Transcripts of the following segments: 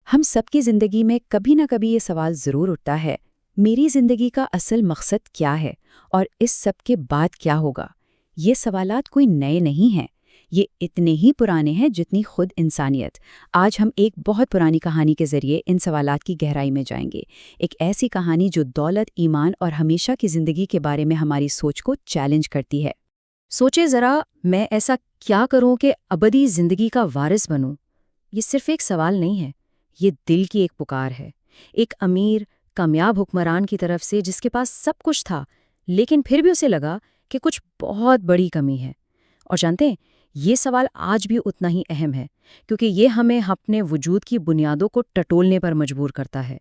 ہم سب کی زندگی میں کبھی نہ کبھی یہ سوال ضرور اٹھتا ہے، میری زندگی کا اصل مقصد کیا ہے اور اس سب کے بعد کیا ہوگا؟ یہ سوالات کوئی نئے نہیں ہیں، یہ اتنے ہی پرانے ہیں جتنی خود انسانیت۔ آج ہم ایک بہت پرانی کہانی کے ذریعے ان سوالات کی گہرائی میں جائیں گے، ایک ایسی کہانی جو دولت، ایمان اور ہمیشہ کی زندگی کے بارے میں ہماری سوچ کو چیلنج کرتی ہے۔ سوچے ذرا، میں ایسا کیا کروں کہ ابدی زندگی کا وارث بنوں؟ یہ صرف ایک سوال نہیں ہے، یہ دل کی ایک پکار ہے، ایک امیر کامیاب حکمران کی طرف سے جس کے پاس سب کچھ تھا، لیکن پھر بھی اسے لگا کہ کچھ بہت بڑی کمی ہے۔ اور جانتے ہیں، یہ سوال آج بھی اتنا ہی اہم ہے، کیونکہ یہ ہمیں اپنے وجود کی بنیادوں کو ٹٹولنے پر مجبور کرتا ہے۔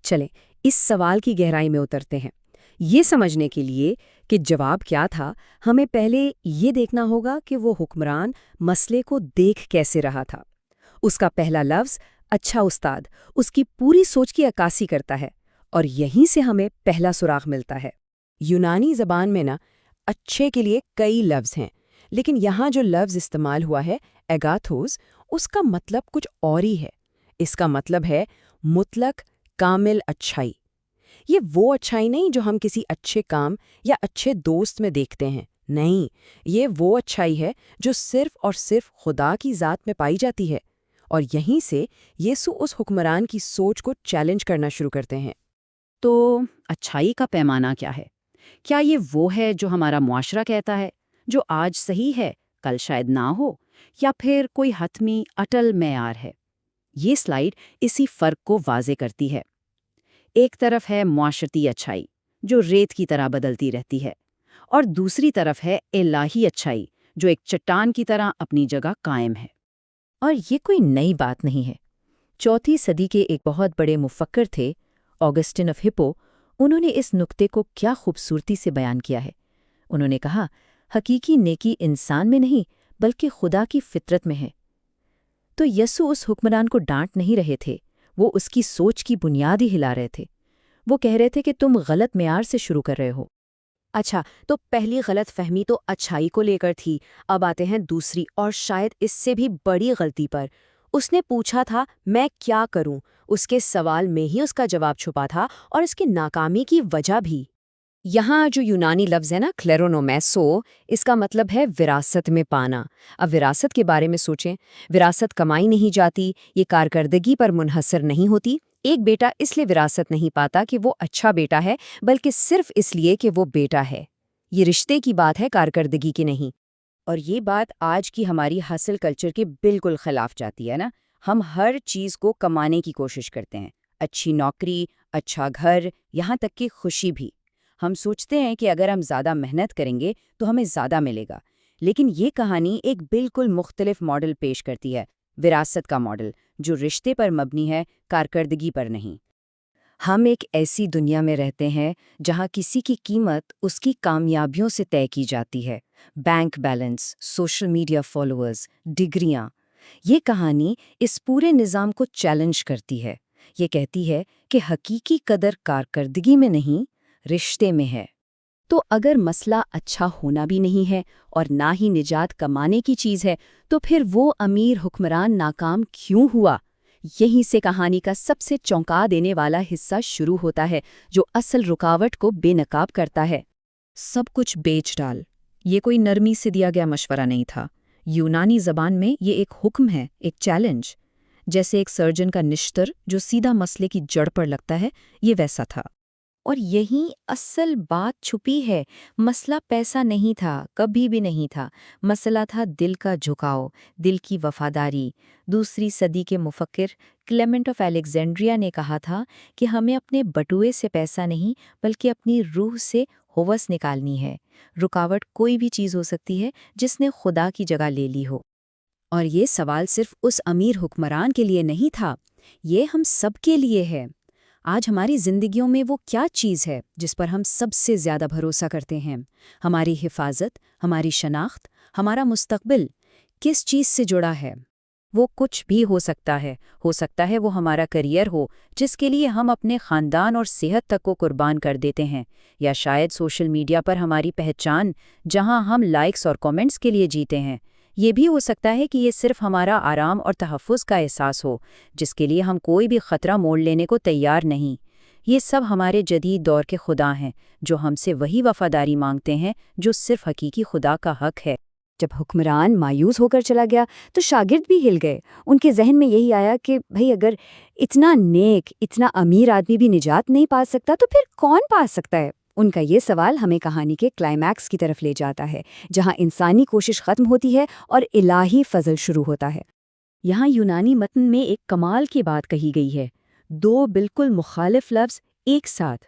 چلیں اس سوال کی گہرائی میں اترتے ہیں۔ یہ سمجھنے کے لیے کہ جواب کیا تھا، ہمیں پہلے یہ دیکھنا ہوگا کہ وہ حکمران مسئلے کو دیکھ کیسے رہا تھا۔ اس کا پہلا لفظ اچھا استاد اس کی پوری سوچ کی عکاسی کرتا ہے، اور یہیں سے ہمیں پہلا سراغ ملتا ہے۔ یونانی زبان میں اچھے کے لیے کئی لفظ ہیں، لیکن یہاں جو لفظ استعمال ہوا ہے ایگاتھوس، اس کا مطلب کچھ اور ہی ہے۔ اس کا مطلب ہے مطلق کامل اچھائی۔ یہ وہ اچھائی نہیں جو ہم کسی اچھے کام یا اچھے دوست میں دیکھتے ہیں، نہیں، یہ وہ اچھائی ہے جو صرف اور صرف خدا کی ذات میں پائی جاتی ہے۔ اور یہیں سے یسوع اس حکمران کی سوچ کو چیلنج کرنا شروع کرتے ہیں۔ تو اچھائی کا پیمانہ کیا ہے؟ کیا یہ وہ ہے جو ہمارا معاشرہ کہتا ہے، جو آج صحیح ہے کل شاید نہ ہو، یا پھر کوئی حتمی اٹل معیار ہے؟ یہ سلائیڈ اسی فرق کو واضح کرتی ہے۔ ایک طرف ہے معاشرتی اچھائی جو ریت کی طرح بدلتی رہتی ہے، اور دوسری طرف ہے الہی اچھائی جو ایک چٹان کی طرح اپنی جگہ قائم ہے۔ اور یہ کوئی نئی بات نہیں ہے۔ 4 صدی کے ایک بہت بڑے مفکر تھے، آگسٹن آف ہپو۔ انہوں نے اس نکتے کو کیا خوبصورتی سے بیان کیا ہے۔ انہوں نے کہا، حقیقی نیکی انسان میں نہیں بلکہ خدا کی فطرت میں ہے۔ تو یسوع اس حکمران کو ڈانٹ نہیں رہے تھے، وہ اس کی سوچ کی بنیاد ہی ہلا رہے تھے۔ وہ کہہ رہے تھے کہ تم غلط معیار سے شروع کر رہے ہو۔ اچھا، تو پہلی غلط فہمی تو اچھائی کو لے کر تھی، اب آتے ہیں دوسری اور شاید اس سے بھی بڑی غلطی پر۔ اس نے پوچھا تھا میں کیا کروں، اس کے سوال میں ہی اس کا جواب چھپا تھا، اور اس کی ناکامی کی وجہ بھی۔ یہاں جو یونانی لفظ ہے کلیرونومیسو، اس کا مطلب ہے وراثت میں پانا۔ اب وراثت کے بارے میں سوچیں، وراثت کمائی نہیں جاتی، یہ کارکردگی پر منحصر نہیں ہوتی۔ ایک بیٹا اس لیے وراثت نہیں پاتا کہ وہ اچھا بیٹا ہے، بلکہ صرف اس لیے کہ وہ بیٹا ہے۔ یہ رشتے کی بات ہے، کارکردگی کی نہیں۔ اور یہ بات آج کی ہماری حاصل کلچر کے بالکل خلاف جاتی ہے ہم ہر چیز کو کمانے کی کوشش کرتے ہیں، اچھی نوکری، اچھا گھر، یہاں تک کہ خوشی بھی۔ ہم سوچتے ہیں کہ اگر ہم زیادہ محنت کریں گے تو ہمیں زیادہ ملے گا، لیکن یہ کہانی ایک بالکل مختلف ماڈل پیش کرتی ہے، وراثت کا ماڈل، جو رشتے پر مبنی ہے، کارکردگی پر نہیں۔ ہم ایک ایسی دنیا میں رہتے ہیں جہاں کسی کی قیمت اس کی کامیابیوں سے طے کی جاتی ہے، bank balance, social media followers, ڈگریاں۔ یہ کہانی اس پورے نظام کو چیلنج کرتی ہے۔ یہ کہتی ہے کہ حقیقی قدر کارکردگی میں نہیں، رشتے میں ہے۔ تو اگر مسئلہ اچھا ہونا بھی نہیں ہے اور نہ ہی نجات کمانے کی چیز ہے، تو پھر وہ امیر حکمران ناکام کیوں ہوا؟ یہیں سے کہانی کا سب سے چونکا دینے والا حصہ شروع ہوتا ہے، جو اصل رکاوٹ کو بے نقاب کرتا ہے۔ سب کچھ بیچ ڈال، یہ کوئی نرمی سے دیا گیا مشورہ نہیں تھا۔ یونانی زبان میں یہ ایک حکم ہے، ایک چیلنج۔ جیسے ایک سرجن کا نشتر جو سیدھا مسئلے کی جڑ پر لگتا ہے، یہ ویسا تھا۔ اور یہی اصل بات چھپی ہے۔ مسئلہ پیسہ نہیں تھا، کبھی بھی نہیں تھا۔ مسئلہ تھا دل کا جھکاؤ، دل کی وفاداری۔ 2 صدی کے مفکر کلیمنٹ آف الیگزینڈریا نے کہا تھا کہ ہمیں اپنے بٹوئے سے پیسہ نہیں بلکہ اپنی روح سے ہوس نکالنی ہے۔ رکاوٹ کوئی بھی چیز ہو سکتی ہے جس نے خدا کی جگہ لے لی ہو۔ اور یہ سوال صرف اس امیر حکمران کے لیے نہیں تھا، یہ ہم سب کے لیے ہے۔ آج ہماری زندگیوں میں وہ کیا چیز ہے جس پر ہم سب سے زیادہ بھروسہ کرتے ہیں؟ ہماری حفاظت، ہماری شناخت، ہمارا مستقبل کس چیز سے جڑا ہے؟ وہ کچھ بھی ہو سکتا ہے وہ ہمارا کیریئر ہو جس کے لیے ہم اپنے خاندان اور صحت تک کو قربان کر دیتے ہیں، یا شاید سوشل میڈیا پر ہماری پہچان جہاں ہم لائکس اور کامنٹس کے لیے جیتے ہیں، یہ بھی ہو سکتا ہے کہ یہ صرف ہمارا آرام اور تحفظ کا احساس ہو، جس کے لیے ہم کوئی بھی خطرہ مول لینے کو تیار نہیں۔ یہ سب ہمارے جدید دور کے خدا ہیں، جو ہم سے وہی وفاداری مانگتے ہیں جو صرف حقیقی خدا کا حق ہے۔ جب حکمران مایوس ہو کر چلا گیا تو شاگرد بھی ہل گئے۔ ان کے ذہن میں یہی آیا کہ بھئی اگر اتنا نیک، اتنا امیر آدمی بھی نجات نہیں پا سکتا تو پھر کون پا سکتا ہے؟ ان کا یہ سوال ہمیں کہانی کے کلائمیکس کی طرف لے جاتا ہے، جہاں انسانی کوشش ختم ہوتی ہے اور الہی فضل شروع ہوتا ہے۔ یہاں یونانی متن میں ایک کمال کی بات کہی گئی ہے، دو بالکل مخالف لفظ ایک ساتھ،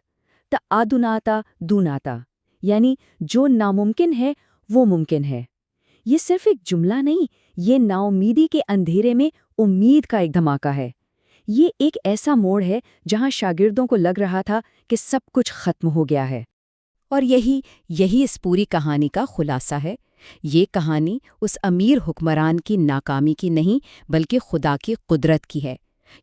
تعادناتا دوناتا، یعنی جو ناممکن ہے وہ ممکن ہے۔ یہ صرف ایک جملہ نہیں، یہ نا امیدی کے اندھیرے میں امید کا ایک دھماکہ ہے۔ یہ ایک ایسا موڑ ہے جہاں شاگردوں کو لگ رہا تھا کہ سب کچھ ختم ہو گیا ہے۔ اور یہی اس پوری کہانی کا خلاصہ ہے۔ یہ کہانی اس امیر حکمران کی ناکامی کی نہیں بلکہ خدا کی قدرت کی ہے۔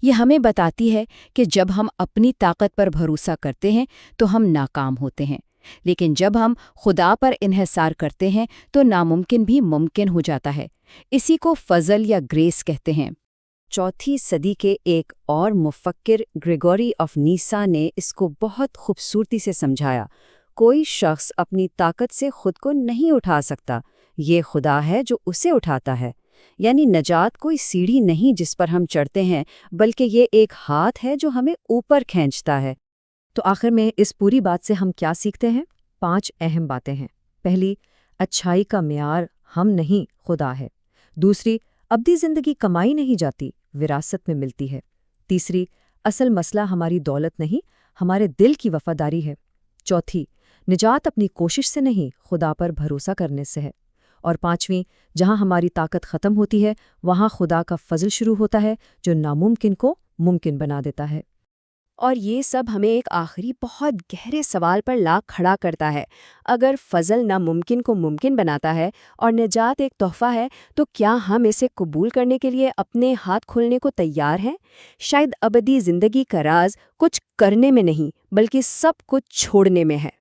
یہ ہمیں بتاتی ہے کہ جب ہم اپنی طاقت پر بھروسہ کرتے ہیں تو ہم ناکام ہوتے ہیں، لیکن جب ہم خدا پر انحصار کرتے ہیں تو ناممکن بھی ممکن ہو جاتا ہے۔ اسی کو فضل یا گریس کہتے ہیں۔ چوتھی صدی کے ایک اور مفکر گریگوری آف نیسا نے اس کو بہت خوبصورتی سے سمجھایا۔ کوئی شخص اپنی طاقت سے خود کو نہیں اٹھا سکتا، یہ خدا ہے جو اسے اٹھاتا ہے۔ یعنی نجات کوئی سیڑھی نہیں جس پر ہم چڑھتے ہیں، بلکہ یہ ایک ہاتھ ہے جو ہمیں اوپر کھینچتا ہے۔ تو آخر میں اس پوری بات سے ہم کیا سیکھتے ہیں؟ 5 اہم باتیں ہیں۔ پہلی، اچھائی کا معیار ہم نہیں خدا ہے۔ دوسری، ابدی زندگی کمائی نہیں جاتی، وراثت میں ملتی ہے۔ تیسری، اصل مسئلہ ہماری دولت نہیں، ہمارے دل کی وفاداری ہے۔ چوتھی، نجات اپنی کوشش سے نہیں، خدا پر بھروسہ کرنے سے ہے۔ اور پانچویں، جہاں ہماری طاقت ختم ہوتی ہے وہاں خدا کا فضل شروع ہوتا ہے جو ناممکن کو ممکن بنا دیتا ہے۔ اور یہ سب ہمیں ایک آخری بہت گہرے سوال پر لا کھڑا کرتا ہے۔ اگر فضل ناممکن کو ممکن بناتا ہے اور نجات ایک تحفہ ہے، تو کیا ہم اسے قبول کرنے کے لیے اپنے ہاتھ کھولنے کو تیار ہیں؟ شاید ابدی زندگی کا راز کچھ کرنے میں نہیں بلکہ سب کچھ چھوڑنے میں ہے۔